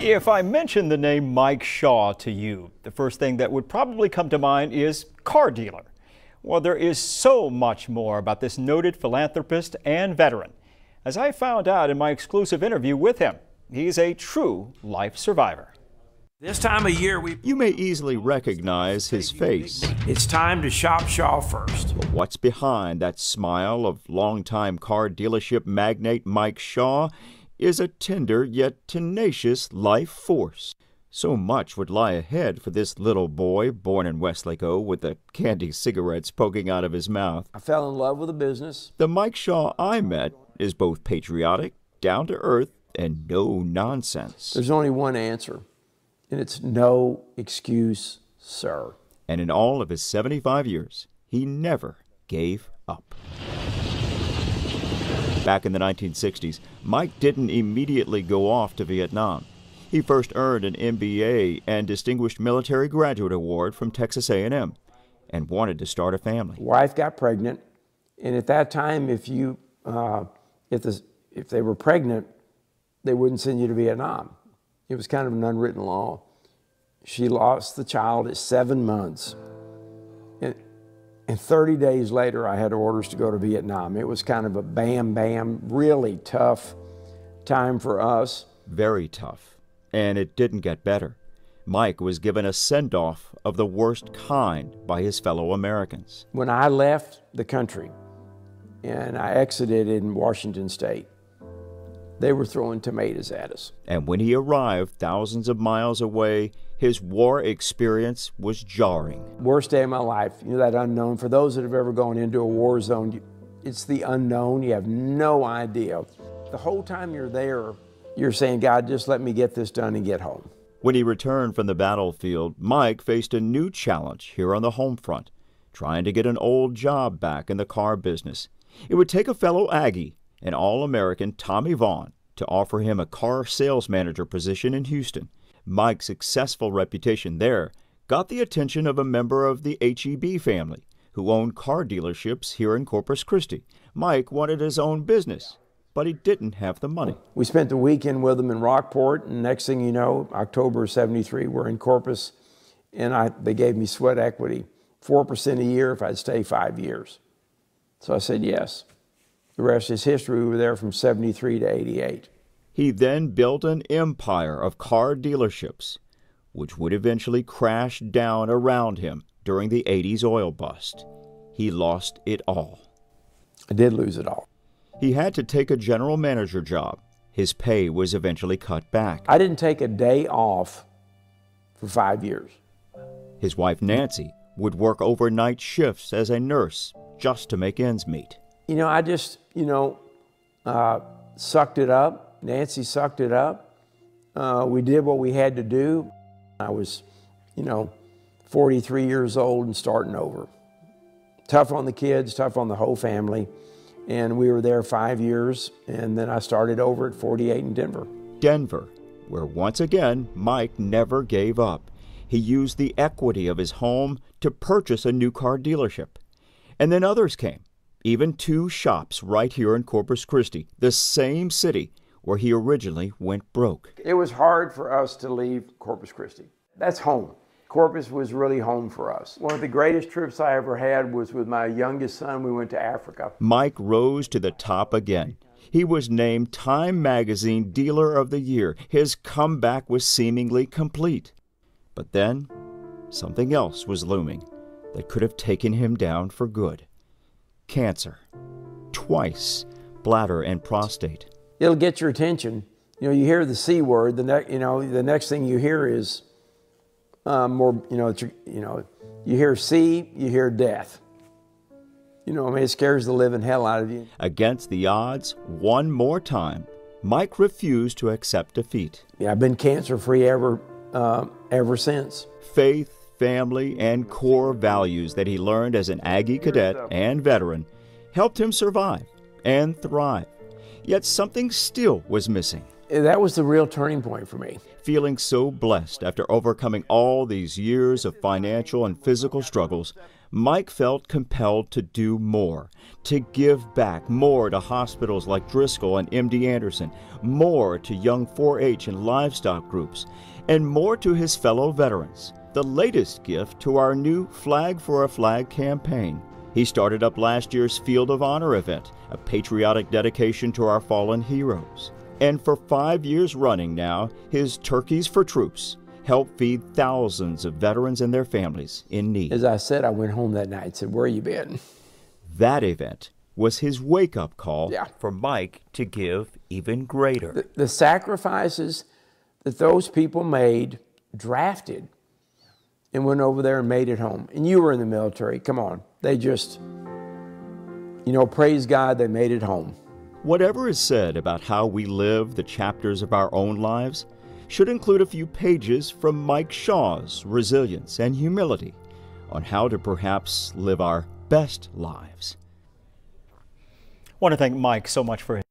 If I mention the name Mike Shaw to you, the first thing that would probably come to mind is car dealer. Well, there is so much more about this noted philanthropist and veteran. As I found out in my exclusive interview with him, he's a true life survivor. This time of year, You may easily recognize his face. it's time to shop Shaw first. But what's behind that smile of longtime car dealership magnate Mike Shaw is a tender yet tenacious life force. So much would lie ahead for this little boy born in Westlake with the candy cigarettes poking out of his mouth. I fell in love with the business. The Mike Shaw I met is both patriotic, down to earth, and no nonsense. There's only one answer, and it's no excuse, sir. And in all of his 75 years, he never gave up. Back in the 1960s, Mike didn't immediately go off to Vietnam. He first earned an MBA and Distinguished Military Graduate Award from Texas A&M and wanted to start a family. Wife got pregnant, and at that time, if they were pregnant, they wouldn't send you to Vietnam. It was kind of an unwritten law. She lost the child at 7 months. And 30 days later, I had orders to go to Vietnam. It was kind of a bam, bam, really tough time for us. Very tough. And it didn't get better. Mike was given a send-off of the worst kind by his fellow Americans. When I left the country and I exited in Washington State, they were throwing tomatoes at us. And when he arrived thousands of miles away, his war experience was jarring. Worst day of my life, you know, that unknown. For those that have ever gone into a war zone, it's the unknown. You have no idea. The whole time you're there, you're saying, God, just let me get this done and get home. When he returned from the battlefield, Mike faced a new challenge here on the home front, trying to get an old job back in the car business. It would take a fellow Aggie, an All-American Tommy Vaughn, to offer him a car sales manager position in Houston. Mike's successful reputation there got the attention of a member of the HEB family, who owned car dealerships here in Corpus Christi. Mike wanted his own business, but he didn't have the money. We spent the weekend with them in Rockport, and next thing you know, October of '73, we're in Corpus, and they gave me sweat equity, 4% a year if I'd stay 5 years. So I said yes. The rest is history. We were there from '73 to '88. He then built an empire of car dealerships, which would eventually crash down around him during the '80s oil bust. He lost it all. I did lose it all. He had to take a general manager job. His pay was eventually cut back. I didn't take a day off for 5 years. His wife, Nancy, would work overnight shifts as a nurse just to make ends meet. You know, I just, sucked it up. Nancy sucked it up. We did what we had to do. I was, 43 years old and starting over. Tough on the kids, tough on the whole family. And we were there 5 years, and then I started over at 48 in Denver. Denver, where once again, Mike never gave up. He used the equity of his home to purchase a new car dealership. And then others came. Even 2 shops right here in Corpus Christi, the same city where he originally went broke. It was hard for us to leave Corpus Christi. That's home. Corpus was really home for us. One of the greatest trips I ever had was with my youngest son. We went to Africa. Mike rose to the top again. He was named Time Magazine Dealer of the Year. His comeback was seemingly complete. But then, something else was looming that could have taken him down for good. Cancer. Twice. Bladder and prostate. It'll get your attention. You hear the C word. The next thing you hear is you hear C, you hear death. It scares the living hell out of you. Against the odds, one more time, Mike refused to accept defeat. Yeah, I've been cancer-free ever since. Faith, family, and core values that he learned as an Aggie cadet and veteran helped him survive and thrive. Yet something still was missing. that was the real turning point for me. Feeling so blessed after overcoming all these years of financial and physical struggles, Mike felt compelled to do more, to give back more to hospitals like Driscoll and MD Anderson, more to young 4-H and livestock groups, and more to his fellow veterans. The latest gift to our new Flag for a Flag campaign. He started up last year's Field of Honor event, a patriotic dedication to our fallen heroes. And for 5 years running now, his Turkeys for Troops help feed thousands of veterans and their families in need. As I said, I went home that night and said, "Where you been?" That event was his wake-up call for Mike to give even greater. The sacrifices that those people made, drafted, and went over there and made it home. And you were in the military. Come on. They just, praise God, they made it home. Whatever is said about how we live the chapters of our own lives should include a few pages from Mike Shaw's resilience and humility on how to perhaps live our best lives. I want to thank Mike so much for his